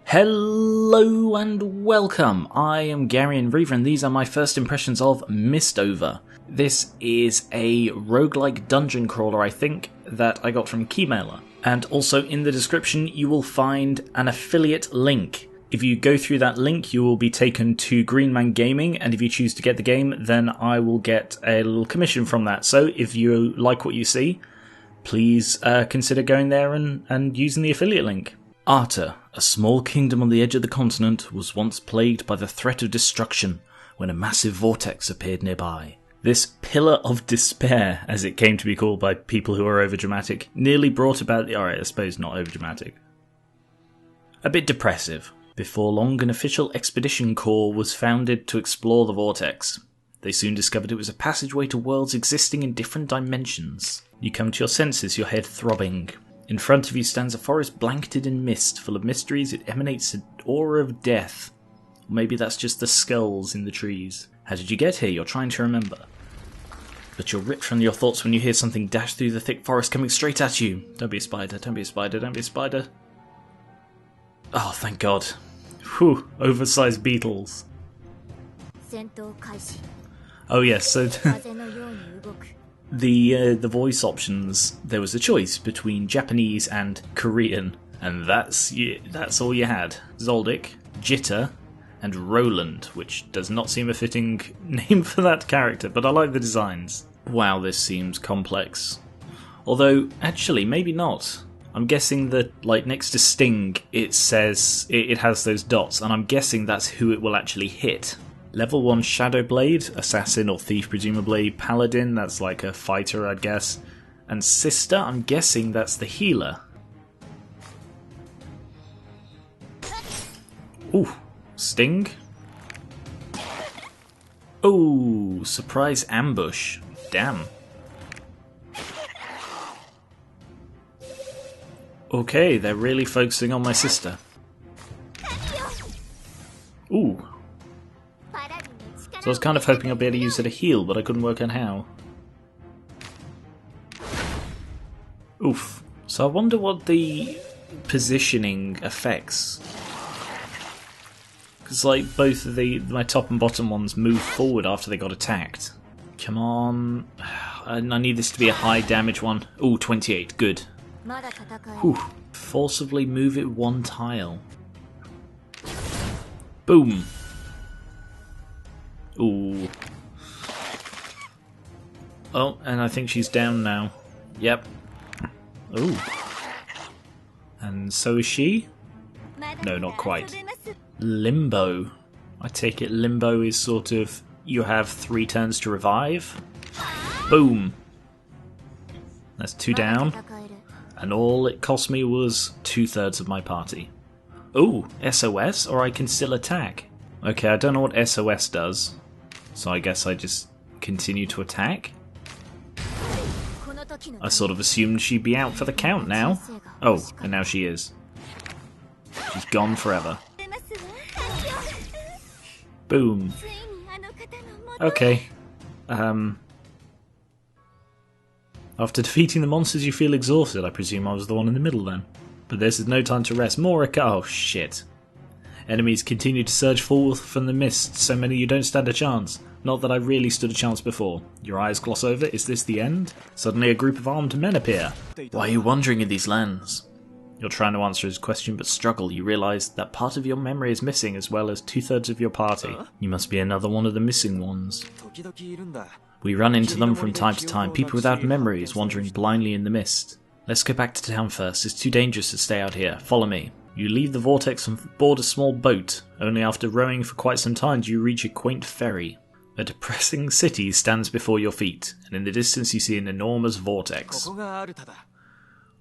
Hello and welcome, I am Geran and these are my first impressions of MISTOVER. This is a roguelike dungeon crawler, I think, that I got from Keymailer. And also in the description you will find an affiliate link. If you go through that link you will be taken to Green Man Gaming, and if you choose to get the game then I will get a little commission from that. So if you like what you see, please consider going there and using the affiliate link. Arta, a small kingdom on the edge of the continent, was once plagued by the threat of destruction when a massive vortex appeared nearby. This pillar of despair, as it came to be called by people who are overdramatic, nearly brought about the... Alright, I suppose not overdramatic. A bit depressive. Before long, an official expedition corps was founded to explore the vortex. They soon discovered it was a passageway to worlds existing in different dimensions. You come to your senses, your head throbbing. In front of you stands a forest blanketed in mist, full of mysteries. It emanates an aura of death. Or maybe that's just the skulls in the trees. How did you get here? You're trying to remember. But you're ripped from your thoughts when you hear something dash through the thick forest coming straight at you. Don't be a spider, don't be a spider, don't be a spider. Oh, thank God. Whew, oversized beetles. Oh yes, so... The voice options, there was a choice between Japanese and Korean, and that's all you had. Zoldyck, Jitter, and Roland, which does not seem a fitting name for that character, but I like the designs. Wow, this seems complex. Although, actually, maybe not. I'm guessing that, like, next to Sting, it says, it has those dots, and I'm guessing that's who it will actually hit. Level 1 Shadowblade, assassin or thief presumably, paladin, that's like a fighter I'd guess, and sister, I'm guessing that's the healer. Ooh, Sting. Ooh, surprise ambush, damn. Okay, they're really focusing on my sister. Ooh. So I was kind of hoping I'd be able to use it to heal, but I couldn't work out how. Oof. So I wonder what the positioning affects. Because like both of my top and bottom ones moved forward after they got attacked. Come on. I need this to be a high damage one. Ooh, 28. Good. Whew. Forcibly move it one tile. Boom. Ooh. Oh, and I think she's down now. Yep. Ooh. And so is she? No, not quite. Limbo. I take it limbo is sort of, you have 3 turns to revive. Boom. That's 2 down. And all it cost me was 2/3 of my party. Ooh, SOS, or I can still attack. Okay, I don't know what SOS does. So I guess I just continue to attack? I sort of assumed she'd be out for the count now. Oh, and now she is. She's gone forever. Boom. Okay. After defeating the monsters you feel exhausted. I presume I was the one in the middle then. But this is no time to rest. More oh shit. Enemies continue to surge forth from the mist, so many you don't stand a chance. Not that I really stood a chance before. Your eyes gloss over, is this the end? Suddenly a group of armed men appear. Why are you wandering in these lands? You're trying to answer his question but struggle. You realise that part of your memory is missing as well as 2/3 of your party. You must be another one of the missing ones. We run into them from time to time, people without memories wandering blindly in the mist. Let's go back to town first, it's too dangerous to stay out here. Follow me. You leave the vortex and board a small boat. Only after rowing for quite some time do you reach a quaint ferry. A depressing city stands before your feet, and in the distance you see an enormous vortex.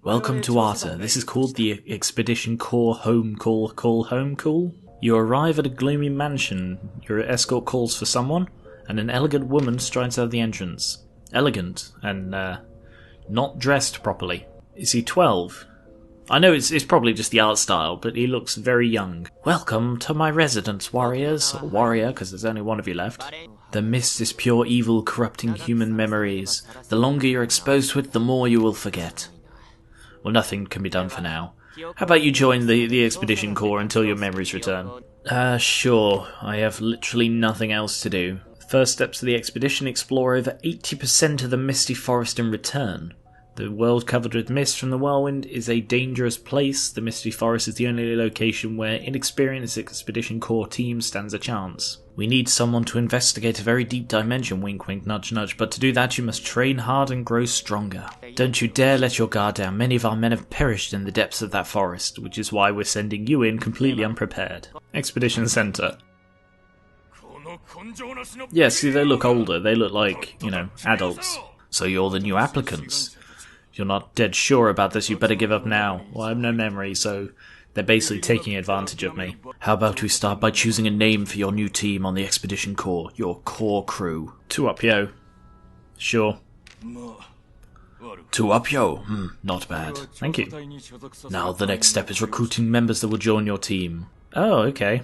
Welcome to Arta. This is called the Expedition Corps Home Call. Home Call? You arrive at a gloomy mansion. Your escort calls for someone, and an elegant woman strides out of the entrance. Elegant, and not dressed properly. Is he 12? I know it's probably just the art style, but he looks very young. Welcome to my residence, warriors. Or warrior, because there's only one of you left. The mist is pure evil, corrupting human memories. The longer you're exposed to it, the more you will forget. Well, nothing can be done for now. How about you join the Expedition Corps until your memories return? Sure. I have literally nothing else to do. First steps of the expedition: explore over 80% of the misty forest and return. The world covered with mist from the whirlwind is a dangerous place. The misty forest is the only location where inexperienced Expedition Corps team stands a chance. We need someone to investigate a very deep dimension, wink wink nudge nudge, but to do that you must train hard and grow stronger. Don't you dare let your guard down. Many of our men have perished in the depths of that forest, which is why we're sending you in completely unprepared. Expedition Center. Yeah, see, they look older. They look like, adults. So you're the new applicants. You're not dead sure about this, you better give up now. Well, I have no memory, so they're basically taking advantage of me. How about we start by choosing a name for your new team on the Expedition Corps, your core crew? 2UP, Sure. 2UP, not bad. Thank you. Now the next step is recruiting members that will join your team. Oh, okay.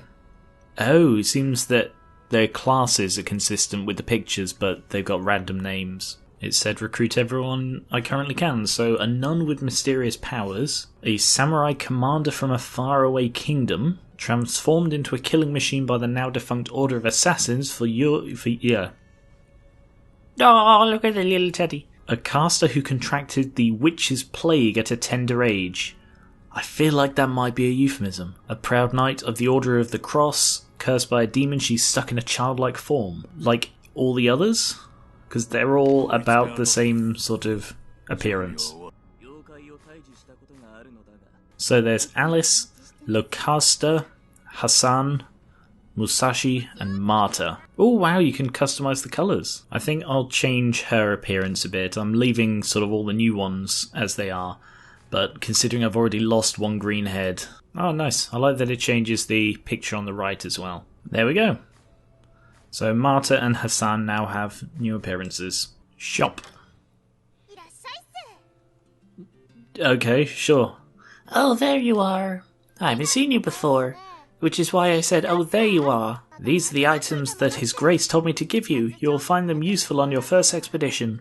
Oh, it seems that their classes are consistent with the pictures, but they've got random names. It said recruit everyone I currently can, so a nun with mysterious powers, a samurai commander from a faraway kingdom, transformed into a killing machine by the now defunct Order of Assassins Oh, look at the little teddy. A caster who contracted the witch's plague at a tender age. I feel like that might be a euphemism. A proud knight of the Order of the Cross, cursed by a demon, she's stuck in a childlike form. Like all the others? Because they're all about the same sort of appearance. So there's Alice, Locaster, Hassan, Musashi, and Marta. Oh wow, you can customize the colours. I think I'll change her appearance a bit. I'm leaving sort of all the new ones as they are, but considering I've already lost one green head. Oh nice, I like that it changes the picture on the right as well. There we go. So Marta and Hassan now have new appearances. Shop. Okay, sure. Oh, there you are. I haven't seen you before, which is why I said, oh, there you are. These are the items that His Grace told me to give you. You'll find them useful on your first expedition.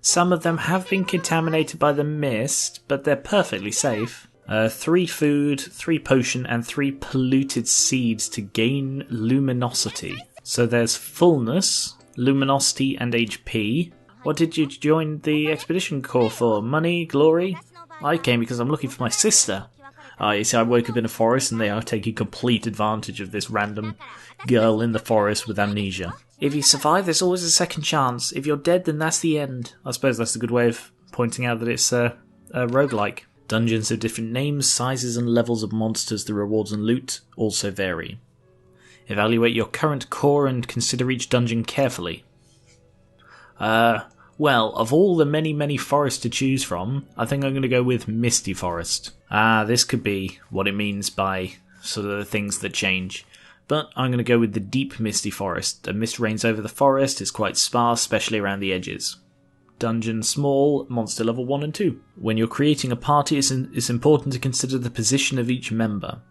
Some of them have been contaminated by the mist, but they're perfectly safe. 3 food, 3 potion, and 3 polluted seeds to gain luminosity. So there's fullness, luminosity, and HP. What did you join the Expedition Corps for? Money? Glory? I came because I'm looking for my sister. You see, I woke up in a forest and they are taking complete advantage of this random girl in the forest with amnesia. If you survive, there's always a second chance. If you're dead, then that's the end. I suppose that's a good way of pointing out that it's a roguelike. Dungeons have different names, sizes, and levels of monsters. The rewards and loot also vary. Evaluate your current core and consider each dungeon carefully. Well, of all the many forests to choose from, I think I'm going to go with Misty Forest. This could be what it means by sort of the things that change. But I'm going to go with the Deep Misty Forest. A mist reigns over the forest, it's quite sparse, especially around the edges. Dungeon small, monster level 1 and 2. When you're creating a party, it's important to consider the position of each member.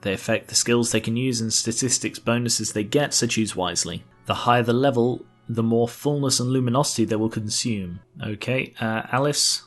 They affect the skills they can use and statistics bonuses they get, so choose wisely. The higher the level, the more fullness and luminosity they will consume. Okay, Alice.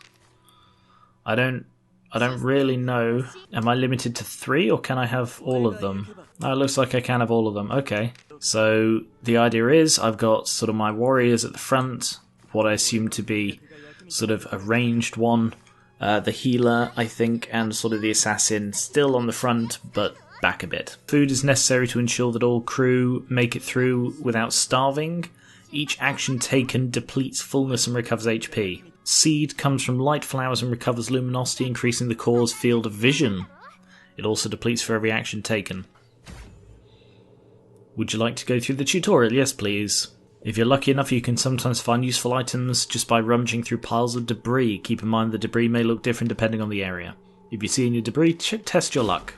I don't really know. Am I limited to 3 or can I have all of them? Oh, it looks like I can have all of them. Okay. So the idea is I've got sort of my warriors at the front, what I assume to be sort of a ranged one, the healer, I think, and sort of the assassin still on the front, but back a bit. Food is necessary to ensure that all crew make it through without starving. Each action taken depletes fullness and recovers HP. Seed comes from light flowers and recovers luminosity, increasing the core's field of vision. It also depletes for every action taken. Would you like to go through the tutorial? Yes, please. If you're lucky enough, you can sometimes find useful items just by rummaging through piles of debris. Keep in mind the debris may look different depending on the area. If you see any debris, test your luck.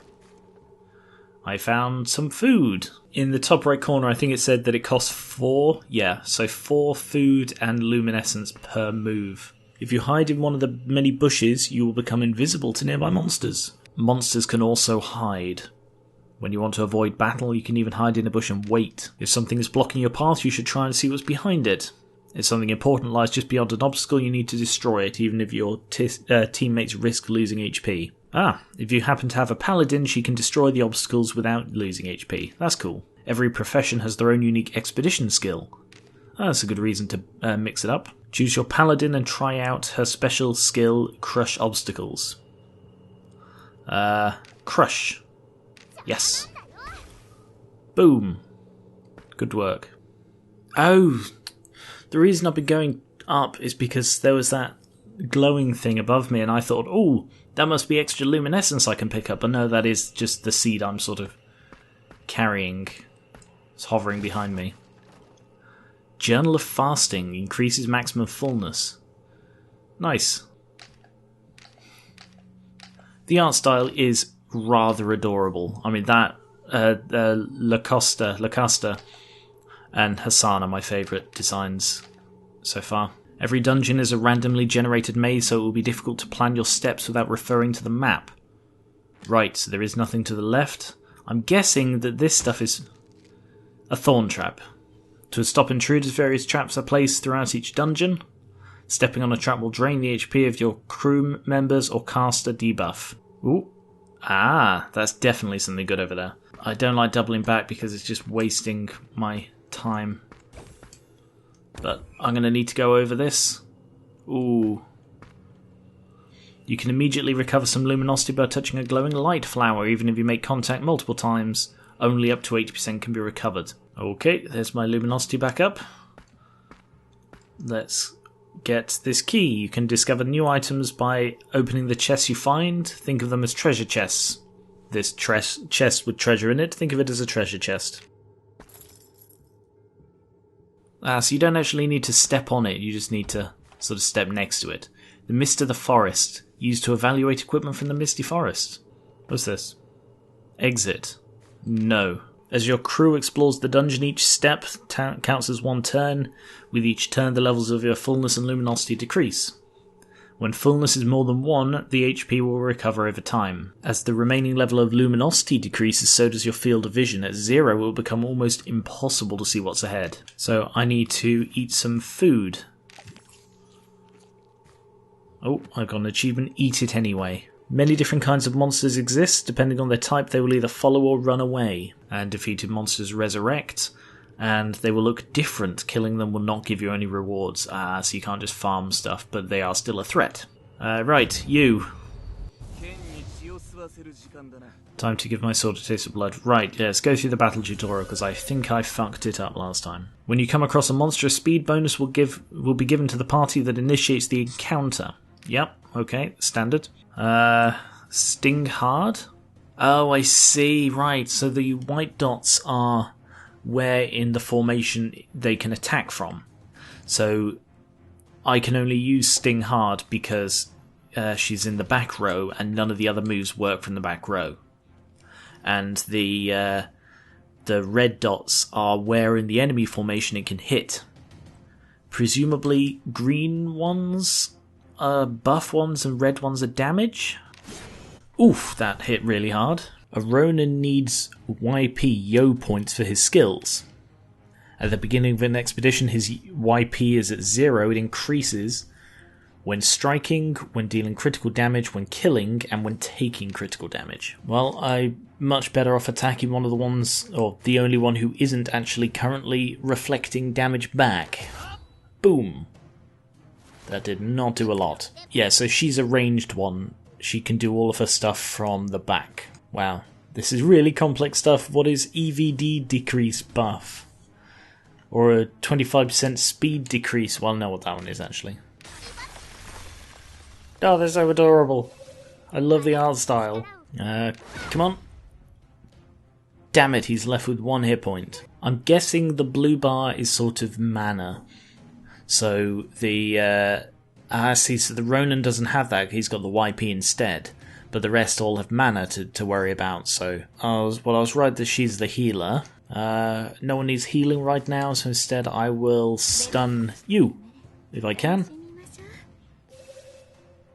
I found some food. In the top right corner, I think it said that it costs 4. Yeah, so 4 food and luminescence per move. If you hide in one of the many bushes, you will become invisible to nearby monsters. Monsters can also hide. When you want to avoid battle, you can even hide in a bush and wait. If something is blocking your path, you should try and see what's behind it. If something important lies just beyond an obstacle, you need to destroy it, even if your teammates risk losing HP. Ah, if you happen to have a paladin, she can destroy the obstacles without losing HP. That's cool. Every profession has their own unique expedition skill. Oh, that's a good reason to mix it up. Choose your paladin and try out her special skill, Crush Obstacles. Crush. Yes. Boom. Good work. Oh, the reason I've been going up is because there was that glowing thing above me and I thought, oh, that must be extra luminescence I can pick up, but no, that is just the seed I'm sort of carrying. It's hovering behind me. Journal of Fasting increases maximum fullness. Nice. The art style is rather adorable. I mean, that Lacosta and Hassan are my favourite designs so far. Every dungeon is a randomly generated maze, so it will be difficult to plan your steps without referring to the map. Right, so there is nothing to the left. I'm guessing that this stuff is a thorn trap. To stop intruders, various traps are placed throughout each dungeon. Stepping on a trap will drain the HP of your crew members or cast a debuff. Ooh. Ah, that's definitely something good over there. I don't like doubling back because it's just wasting my time. But I'm going to need to go over this. Ooh. You can immediately recover some luminosity by touching a glowing light flower, even if you make contact multiple times. Only up to 80% can be recovered. Okay, there's my luminosity back up. Let's get this key. You can discover new items by opening the chests you find. Think of them as treasure chests. This chest with treasure in it, think of it as a treasure chest. So you don't actually need to step on it, you just need to sort of step next to it. The Mist of the Forest, used to evaluate equipment from the Misty Forest. What's this? Exit. No. As your crew explores the dungeon, each step counts as one turn. With each turn, the levels of your fullness and luminosity decrease. When fullness is more than 1, the HP will recover over time. As the remaining level of luminosity decreases, so does your field of vision. At 0, it will become almost impossible to see what's ahead. So I need to eat some food. Oh, I got an achievement, eat it anyway. Many different kinds of monsters exist. Depending on their type, they will either follow or run away. And defeated monsters resurrect, and they will look different. Killing them will not give you any rewards, so you can't just farm stuff, but they are still a threat. Right, you. Time to give my sword a taste of blood. Right, let's go through the battle tutorial, because I think I fucked it up last time. When you come across a monster, a speed bonus will be given to the party that initiates the encounter. Yep, okay, standard. Sting hard? Oh, I see, right, so the white dots are where in the formation they can attack from. So I can only use Sting hard because she's in the back row and none of the other moves work from the back row. And the red dots are where in the enemy formation it can hit. Presumably green ones are buff ones and red ones are damage? Oof, that hit really hard. A Ronin needs YP Yo points for his skills. At the beginning of an expedition, his YP is at 0. It increases when striking, when dealing critical damage, when killing, and when taking critical damage. Well, I'm much better off attacking one of the ones, or the only one who isn't actually currently reflecting damage back. Boom. That did not do a lot. Yeah, so she's a ranged one. She can do all of her stuff from the back. Wow, this is really complex stuff. What is EVD decrease buff? Or a 25% speed decrease? Well, I know what that one is, actually. Oh, they're so adorable. I love the art style. Come on. Damn it, he's left with 1 hit point. I'm guessing the blue bar is sort of mana. So the... so the Ronin doesn't have that, he's got the YP instead. But the rest all have mana to worry about, so... I was right that she's the healer. No one needs healing right now, so instead I will stun you, if I can.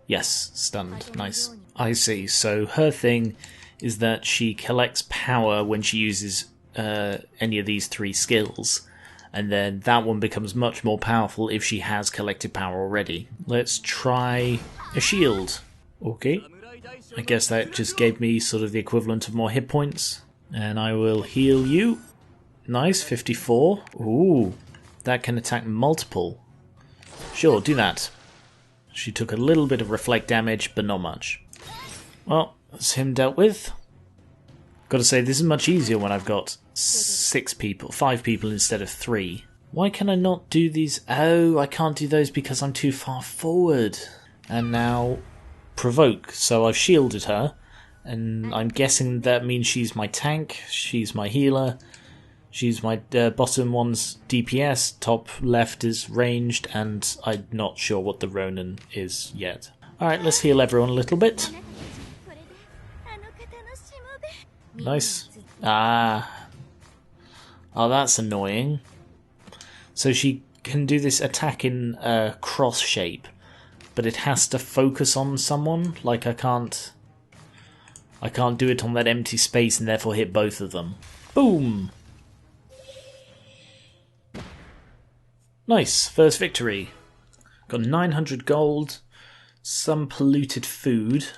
Yes, stunned. Nice. I see, so her thing is that she collects power when she uses any of these 3 skills. And then that one becomes much more powerful if she has collected power already. Let's try a shield. Okay. I guess that just gave me sort of the equivalent of more hit points. And I will heal you. Nice, 54. Ooh, that can attack multiple. Sure, do that. She took a little bit of reflect damage, but not much. Well, that's him dealt with. Gotta say, this is much easier when I've got 5 people instead of 3. Why can I not do these? Oh, I can't do those because I'm too far forward. And now, provoke. So I've shielded her, and I'm guessing that means she's my tank, she's my healer, she's my bottom one's DPS, top left is ranged, and I'm not sure what the Ronin is yet. Alright, let's heal everyone a little bit. Nice. Ah. Oh, that's annoying. So she can do this attack in a cross shape, but it has to focus on someone. Like I can't do it on that empty space and therefore hit both of them. Boom! Nice, first victory. Got 900 gold, some polluted food.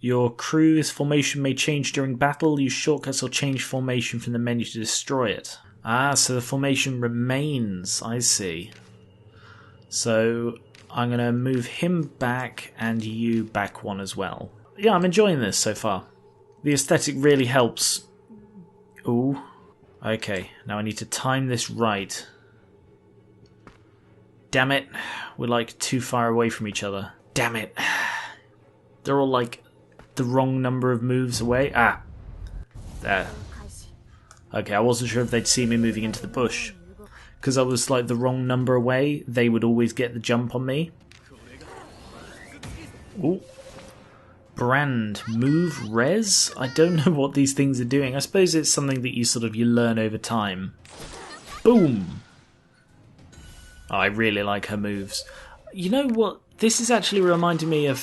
Your crew's formation may change during battle. Use shortcuts or change formation from the menu to destroy it. Ah, so the formation remains. I see. So I'm going to move him back and you back one as well. Yeah, I'm enjoying this so far. The aesthetic really helps. Ooh. Okay, now I need to time this right. Damn it. We're like too far away from each other. Damn it. They're all like the wrong number of moves away. Ah. There. Okay, I wasn't sure if they'd see me moving into the bush. Because I was like the wrong number away, they would always get the jump on me. Ooh. Brand. Move res? I don't know what these things are doing. I suppose it's something that you learn over time. Boom! Oh, I really like her moves. You know what? This is actually reminding me of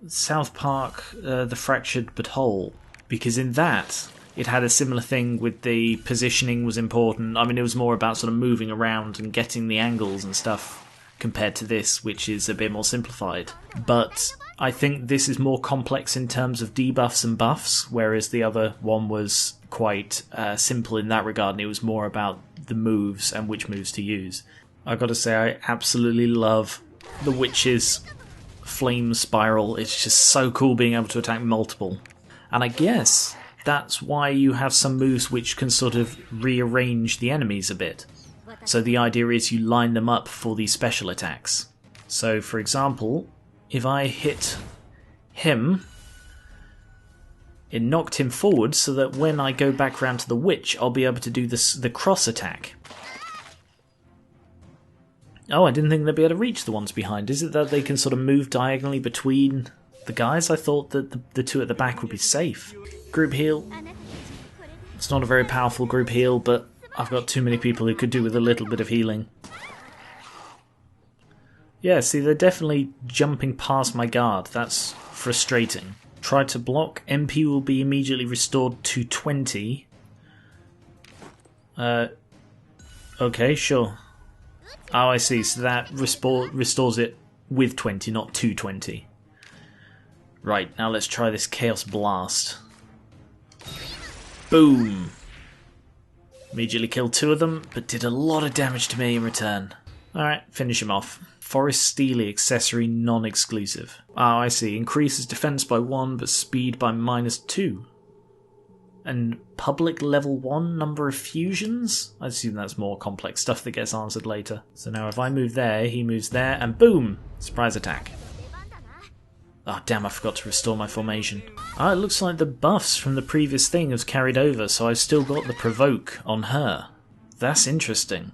South Park, The Fractured But Whole. Because in that, it had a similar thing with the positioning was important. I mean, it was more about sort of moving around and getting the angles and stuff compared to this, which is a bit more simplified. But I think this is more complex in terms of debuffs and buffs, whereas the other one was quite simple in that regard, and it was more about the moves and which moves to use. I've got to say, I absolutely love the witch's flame spiral. It's just so cool being able to attack multiple. And I guess that's why you have some moves which can sort of rearrange the enemies a bit. So the idea is you line them up for these special attacks. So for example, if I hit him, it knocked him forward so that when I go back round to the witch, I'll be able to do the cross attack. Oh, I didn't think they'd be able to reach the ones behind. Is it that they can sort of move diagonally between the guys? I thought that the two at the back would be safe. Group heal. It's not a very powerful group heal, but I've got too many people who could do with a little bit of healing. Yeah, see, they're definitely jumping past my guard. That's frustrating. Try to block. MP will be immediately restored to 20. Okay, sure. Oh, I see. So that restores it with 20, not to 20. Right, now let's try this Chaos Blast. Boom! Immediately killed 2 of them, but did a lot of damage to me in return. Alright, finish him off. Forest Steely, accessory non-exclusive. Oh, I see. Increases defense by 1, but speed by -2. And public level 1 number of fusions? I assume that's more complex stuff that gets answered later. So now if I move there, he moves there, and boom! Surprise attack. Oh damn, I forgot to restore my formation. Ah, it looks like the buffs from the previous thing have carried over, so I've still got the provoke on her. That's interesting.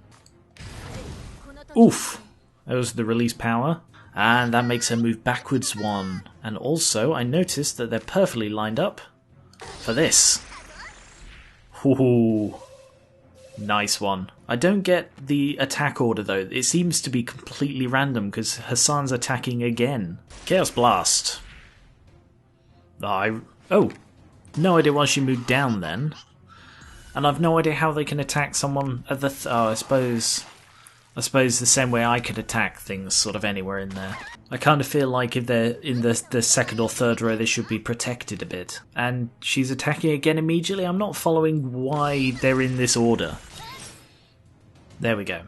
Oof! That was the release power. And that makes her move backwards 1. And also, I noticed that they're perfectly lined up for this. Ooh, nice one. I don't get the attack order though. It seems to be completely random because Hassan's attacking again. Chaos Blast. Oh, no idea why she moved down then. And I've no idea how they can attack someone at the... oh, I suppose I suppose the same way I could attack things sort of anywhere in there. I kind of feel like if they're in the second or third row, they should be protected a bit. And she's attacking again immediately. I'm not following why they're in this order. There we go.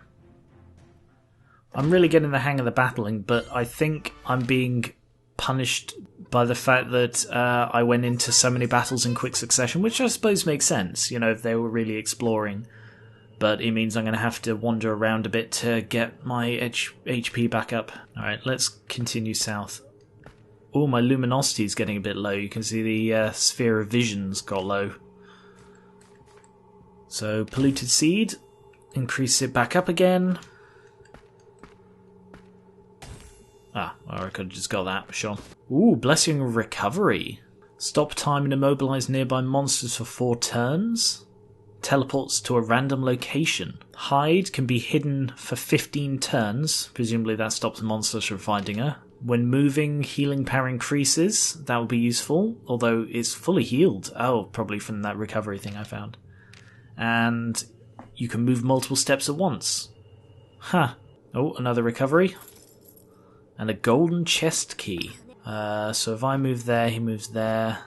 I'm really getting the hang of the battling, but I think I'm being punished by the fact that I went into so many battles in quick succession, which I suppose makes sense, you know, if they were really exploring. But it means I'm going to have to wander around a bit to get my HP back up. Alright, let's continue south. Oh, my luminosity is getting a bit low. You can see the sphere of vision's got low. So, polluted seed. Increase it back up again. Ah, well, I could have just got that, sure. Ooh, Blessing of Recovery. Stop time and immobilize nearby monsters for 4 turns. Teleports to a random location. Hide can be hidden for 15 turns. Presumably that stops monsters from finding her. When moving, healing power increases. That would be useful, although it's fully healed. Oh, probably from that recovery thing I found. And you can move multiple steps at once. Huh. Oh, another recovery. And a golden chest key. So if I move there, he moves there.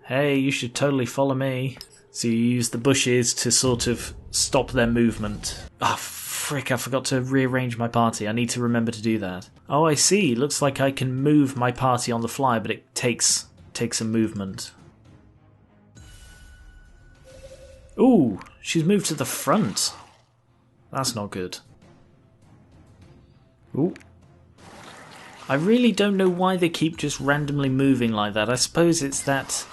Hey, you should totally follow me. So you use the bushes to sort of stop their movement. Ah, frick, I forgot to rearrange my party. I need to remember to do that. Oh, I see. Looks like I can move my party on the fly, but it takes some movement. Ooh, she's moved to the front. That's not good. Ooh. I really don't know why they keep just randomly moving like that. I suppose it's that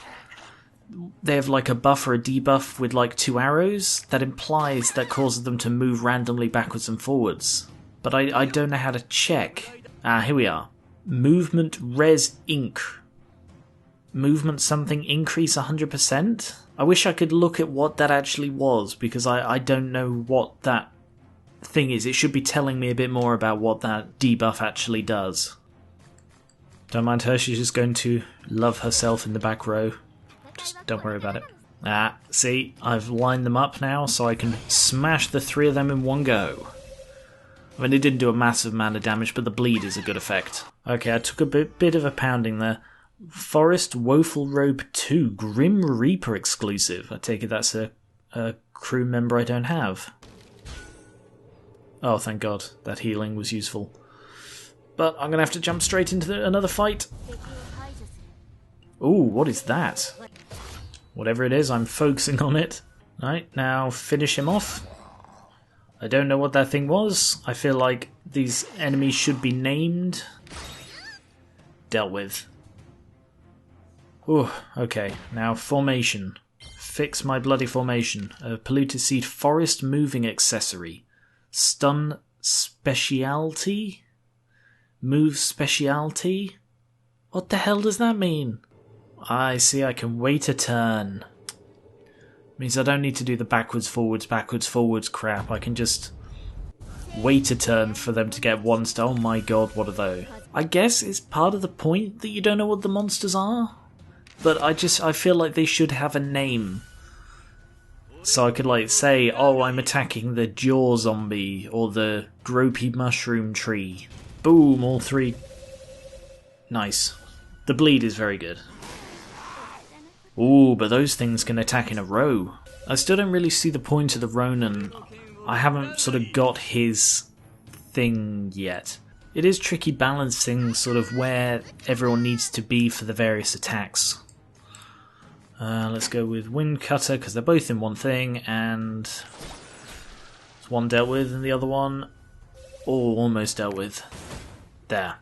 they have like a buff or a debuff with like 2 arrows that implies that causes them to move randomly backwards and forwards. But I don't know how to check. Ah, here we are. Movement res inc. Movement something increase 100%? I wish I could look at what that actually was, because I don't know what that thing is. It should be telling me a bit more about what that debuff actually does. Don't mind her, she's just going to love herself in the back row. Just don't worry about it. Ah, see, I've lined them up now so I can smash the 3 of them in one go. I mean, it didn't do a massive amount of damage, but the bleed is a good effect. Okay, I took a bit of a pounding there. Forest Woeful Robe 2, Grim Reaper exclusive. I take it that's a crew member I don't have. Oh, thank God, that healing was useful. But I'm going to have to jump straight into another fight. Ooh, what is that? Whatever it is, I'm focusing on it. Right, now finish him off. I don't know what that thing was. I feel like these enemies should be named. Dealt with. Ooh, okay, now formation. Fix my bloody formation. A polluted seed forest moving accessory. Stun specialty? Move specialty? What the hell does that mean? I see, I can wait a turn. Means I don't need to do the backwards, forwards crap. I can just wait a turn for them to get 1 star. Oh my god, what are those? I guess it's part of the point that you don't know what the monsters are. But I feel like they should have a name. So I could like say, oh, I'm attacking the jaw zombie or the gropey mushroom tree. Boom, all 3. Nice. The bleed is very good. Ooh, but those things can attack in a row. I still don't really see the point of the Ronin. I haven't sort of got his thing yet. It is tricky balancing sort of where everyone needs to be for the various attacks. Let's go with Wind Cutter, because they're both in one thing, and one dealt with and the other one almost dealt with. There.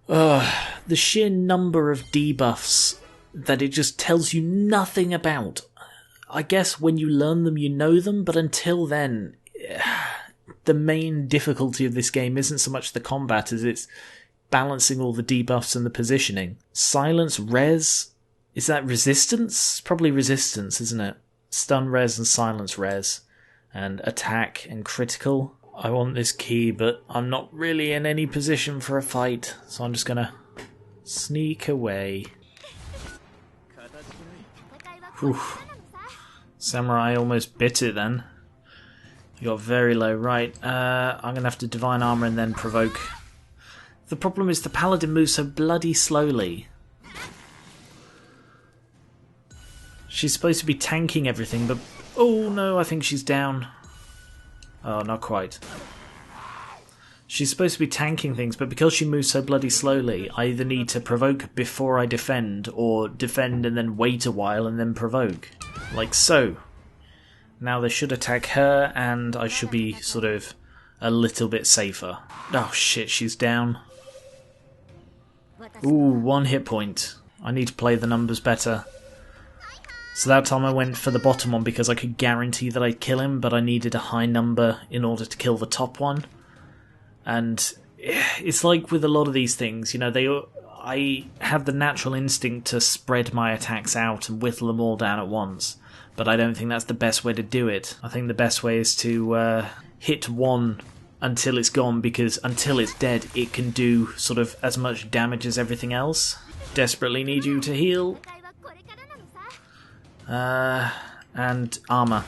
The sheer number of debuffs that it just tells you nothing about. I guess when you learn them you know them, but until then, the main difficulty of this game isn't so much the combat as it's balancing all the debuffs and the positioning. Silence, res, is that resistance? Probably resistance, isn't it? Stun res and silence res. And attack and critical. I want this key, but I'm not really in any position for a fight, so I'm just gonna sneak away. Whew. Samurai almost bit it then. You got very low. Right, I'm going to have to Divine Armor and then Provoke. The problem is the Paladin moves so bloody slowly. She's supposed to be tanking everything, but... Oh no, I think she's down. Oh, not quite. She's supposed to be tanking things, but because she moves so bloody slowly, I either need to provoke before I defend, or defend and then wait a while and then provoke. Like so. Now they should attack her, and I should be sort of a little bit safer. Oh shit, she's down. Ooh, 1 hit point. I need to play the numbers better. So that time I went for the bottom one because I could guarantee that I'd kill him, but I needed a high number in order to kill the top one. And it's like with a lot of these things, you know, I have the natural instinct to spread my attacks out and whittle them all down at once. But I don't think that's the best way to do it. I think the best way is to hit one until it's gone, because until it's dead it can do sort of as much damage as everything else. Desperately need you to heal. And armor,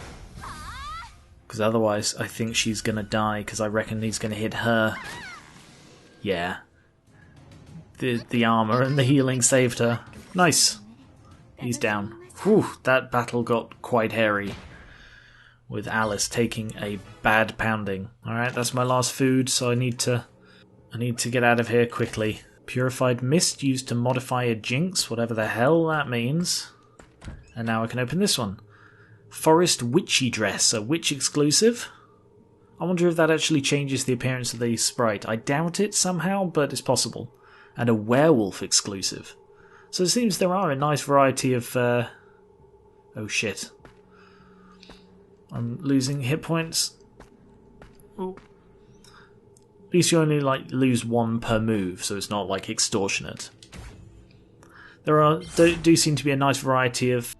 because otherwise I think she's gonna die, because I reckon he's gonna hit her. Yeah, the armor and the healing saved her. Nice. He's down. Whew, that battle got quite hairy, with Alice taking a bad pounding. Alright, that's my last food, so I need to get out of here quickly. Purified mist used to modify a jinx, whatever the hell that means. And now I can open this one. Forest Witchy Dress, a witch exclusive. I wonder if that actually changes the appearance of the sprite. I doubt it somehow, but it's possible. And a werewolf exclusive. So it seems there are a nice variety of... Oh shit. I'm losing hit points. Ooh. At least you only lose 1 per move, so it's not like extortionate. There do seem to be a nice variety of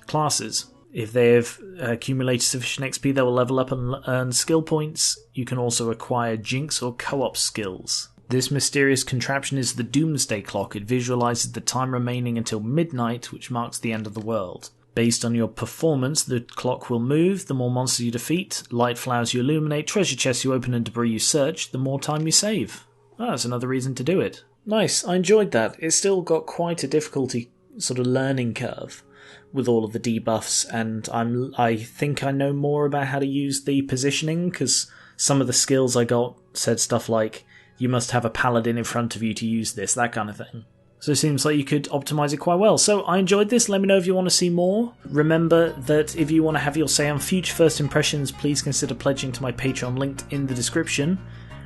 classes. If they have accumulated sufficient XP, they will level up and earn skill points. You can also acquire Jinx or Co-op skills. This mysterious contraption is the Doomsday Clock. It visualizes the time remaining until midnight, which marks the end of the world. Based on your performance, the clock will move. The more monsters you defeat, light flowers you illuminate, treasure chests you open and debris you search, the more time you save. Oh, that's another reason to do it. Nice, I enjoyed that. It's still got quite a difficulty sort of learning curve with all of the debuffs, and I think I know more about how to use the positioning, because some of the skills I got said stuff like, you must have a paladin in front of you to use this, that kind of thing. So it seems like you could optimise it quite well. So I enjoyed this. Let me know if you want to see more. Remember that if you want to have your say on future first impressions, please consider pledging to my Patreon linked in the description.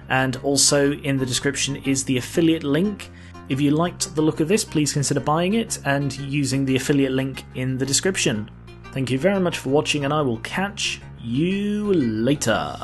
And also in the description is the affiliate link. If you liked the look of this, please consider buying it and using the affiliate link in the description. Thank you very much for watching, and I will catch you later.